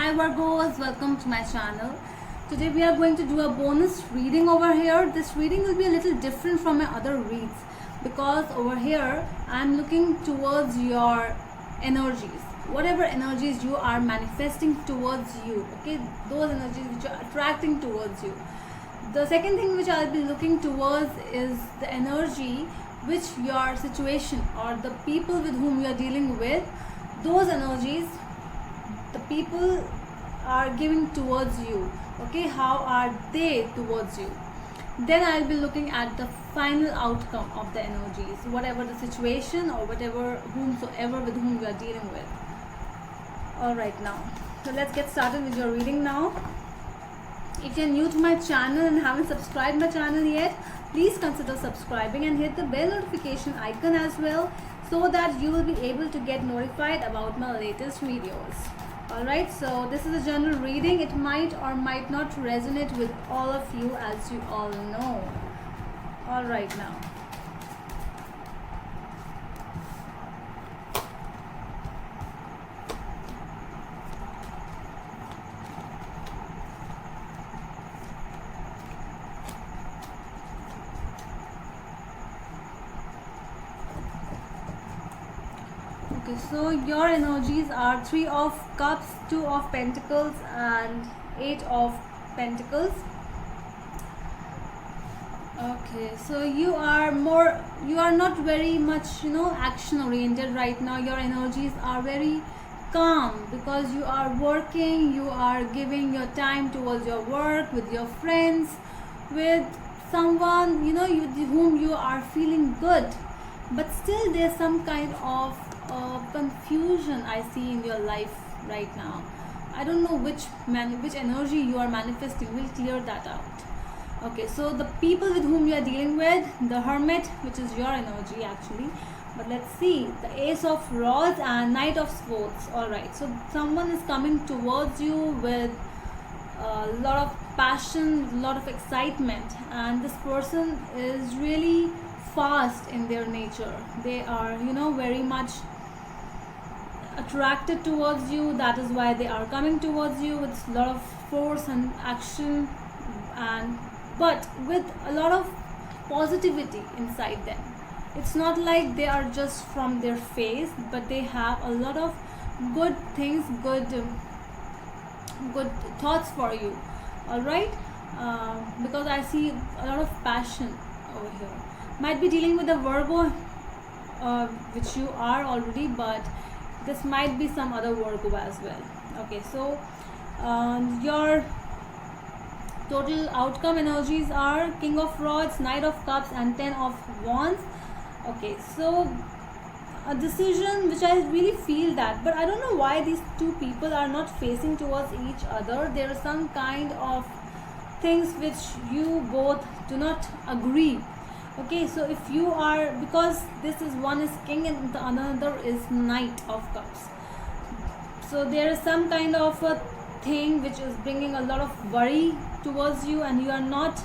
Hi Virgos, welcome to my channel. Today we are going to do a bonus reading over here. This reading will be a little different from my other reads because over here I am looking towards your energies. Whatever energies you are manifesting towards you, okay, those energies which are attracting towards you. The second thing which I'll be looking towards is the energy which your situation or the people with whom you are dealing with, those energies the people are giving towards you, okay, how are they towards you. Then I'll be looking at the final outcome of the energies, whatever the situation or whatever whomsoever with whom you are dealing with. All right, now so let's get started with your reading now. If you're new to my channel and haven't subscribed my channel yet, please consider subscribing and hit the bell notification icon as well, so that you will be able to get notified about my latest videos. Alright, so this is a general reading. It might or might not resonate with all of you, as you all know. Alright, now. Okay, so your energies are 3 of Cups, 2 of Pentacles and 8 of Pentacles. Okay, so you are not very much, action oriented right now. Your energies are very calm because you are working, you are giving your time towards your work, with your friends, with someone, whom you are feeling good. But still there's some kind of confusion I see in your life right now. I don't know which energy you are manifesting. We'll clear that out. Okay, so the people with whom you are dealing with, the Hermit, which is your energy actually. But let's see, the Ace of Rods and Knight of Swords. Alright, so someone is coming towards you with a lot of passion, a lot of excitement, and this person is really fast in their nature. They are, very much attracted towards you. That is why they are coming towards you with a lot of force and action, but with a lot of positivity inside them. It's not like they are just from their face, but they have a lot of good things, good thoughts for you. All right, because I see a lot of passion over here. Might be dealing with a Virgo, which you are already, but this might be some other Virgo as well. Okay, so your total outcome energies are King of Rods, Knight of Cups and 10 of Wands. Okay, so a decision which I really feel that, but I don't know why these two people are not facing towards each other. There are some kind of things which you both do not agree. Okay, so if you are, because this is one is King and the another is Knight of Cups, so there is some kind of a thing which is bringing a lot of worry towards you, and you are not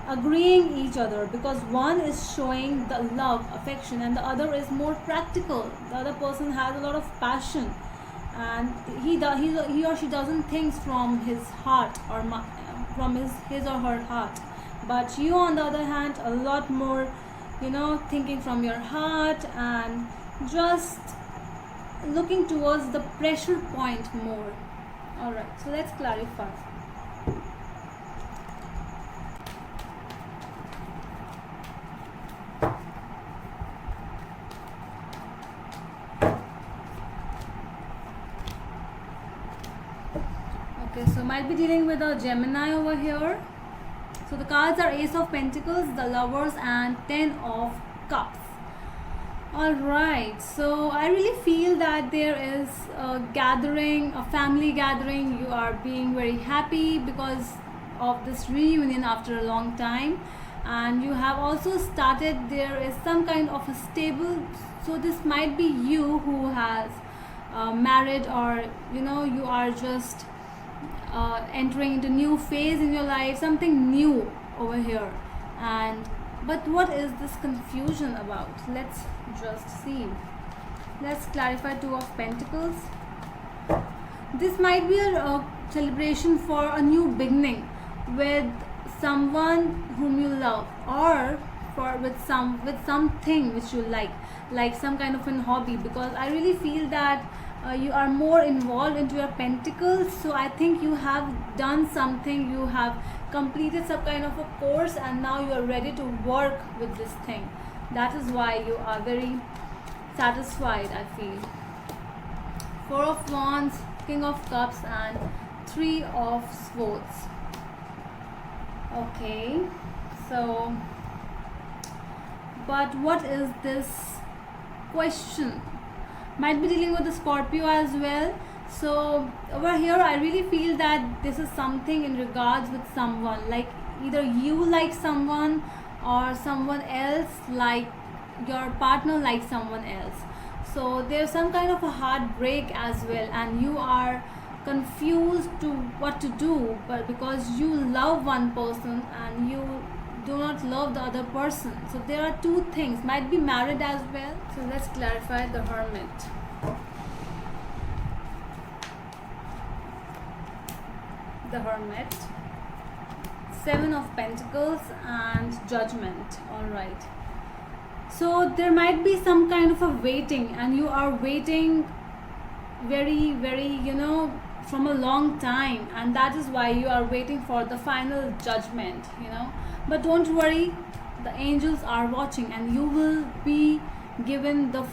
agreeing each other because one is showing the love, affection, and the other is more practical. The other person has a lot of passion, and he or she doesn't think from his heart or from his or her heart. But you, on the other hand, a lot more, thinking from your heart and just looking towards the pressure point more. Alright, so let's clarify. Okay, so might be dealing with a Gemini over here. So the cards are Ace of Pentacles, the Lovers and 10 of Cups. Alright, so I really feel that there is a gathering, a family gathering. You are being very happy because of this reunion after a long time. And you have also started, there is some kind of a stable, so this might be you who has married, or you are just entering into new phase in your life, something new over here. But what is this confusion about? Let's just see. Let's clarify. Two of Pentacles. This might be a celebration for a new beginning with someone whom you love, or for with something which you like some kind of an hobby, because I really feel that you are more involved into your pentacles. So I think you have done something, you have completed some kind of a course, and now you are ready to work with this thing. That is why you are very satisfied, I feel. Four of Wands, King of Cups, and Three of Swords. Okay, so but what is this question? Might be dealing with the Scorpio as well. So over here I really feel that this is something in regards with someone, like either you like someone or someone else, like your partner likes someone else. So there's some kind of a heartbreak as well, and you are confused to what to do, but because you love one person and you do not love the other person. So there are two things, might be married as well. So let's clarify the Hermit. The Hermit, Seven of Pentacles, and Judgment. All right, so there might be some kind of a waiting, and you are waiting very, very, from a long time, and that is why you are waiting for the final judgment, but don't worry, the angels are watching, and you will be given the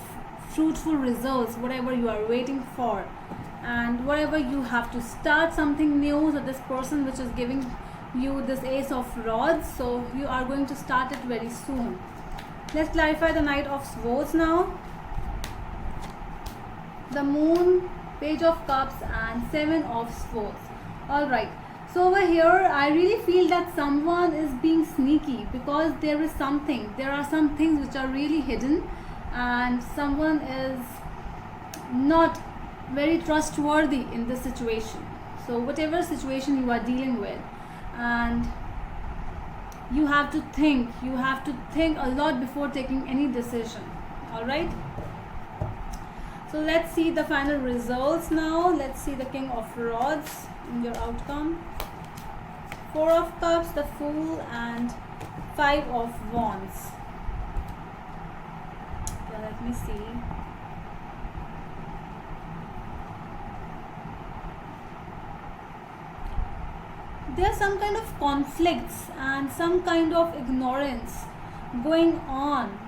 fruitful results, whatever you are waiting for. And whatever you have to start something new, so this person which is giving you this Ace of Rods, so you are going to start it very soon. Let's clarify the Knight of Swords now. The Moon, Page of Cups, and Seven of Swords. Alright, so over here I really feel that someone is being sneaky, because there are some things which are really hidden, and someone is not very trustworthy in this situation. So whatever situation you are dealing with, and you have to think a lot before taking any decision. All right, so let's see the final results now. Let's see the King of Rods in your outcome, Four of Cups, the Fool, and Five of Wands. Yeah, let me see. There are some kind of conflicts and some kind of ignorance going on.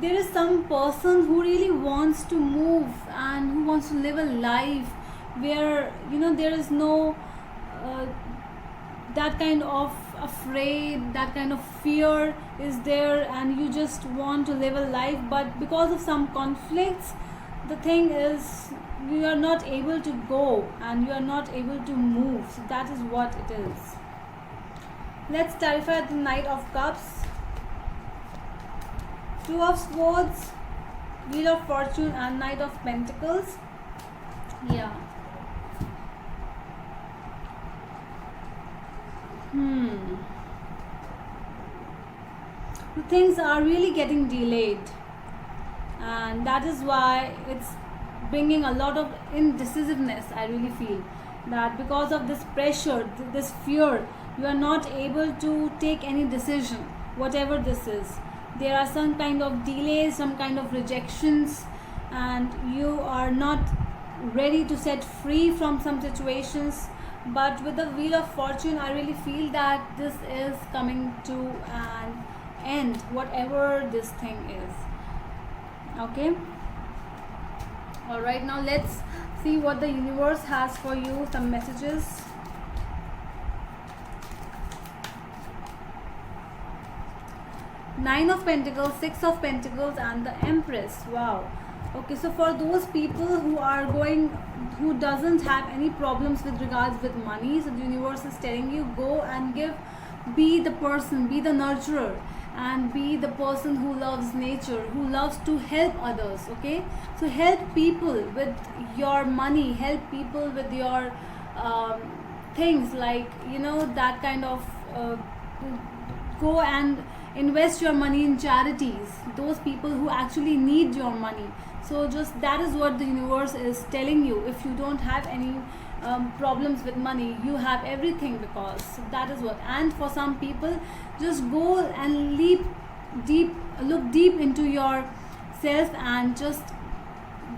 There is some person who really wants to move and who wants to live a life where there is no that kind of afraid, that kind of fear is there, and you just want to live a life, but because of some conflicts, the thing is you are not able to go and you are not able to move. So that is what it is. Let's clarify the Knight of Cups, Two of Swords, Wheel of Fortune, and Knight of Pentacles. Yeah. The things are really getting delayed, and that is why it's bringing a lot of indecisiveness. I really feel that because of this pressure, this fear, you are not able to take any decision, whatever this is. There are some kind of delays, some kind of rejections, and you are not ready to set free from some situations. But with the Wheel of Fortune, I really feel that this is coming to an end, whatever this thing is. Okay. Alright, now let's see what the universe has for you, some messages. Nine of Pentacles, Six of Pentacles, and the Empress. Wow. Okay, so for those people who doesn't have any problems with regards with money, so the universe is telling you, go and be the person, be the nurturer, and be the person who loves nature, who loves to help others. Okay, so help people with your money, help people with your things, like that kind of go and invest your money in charities, those people who actually need your money. So just that is what the universe is telling you. If you don't have any problems with money, you have everything, because that is what. And for some people, just go and look deep into yourself, and just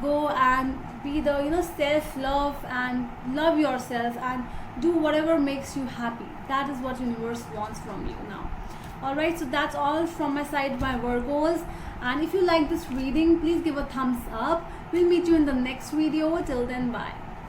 go and be the self love, and love yourself, and do whatever makes you happy. That is what universe wants from you now. Alright, so that's all from my side, my Virgos. And if you like this reading, please give a thumbs up. We'll meet you in the next video. Till then, bye.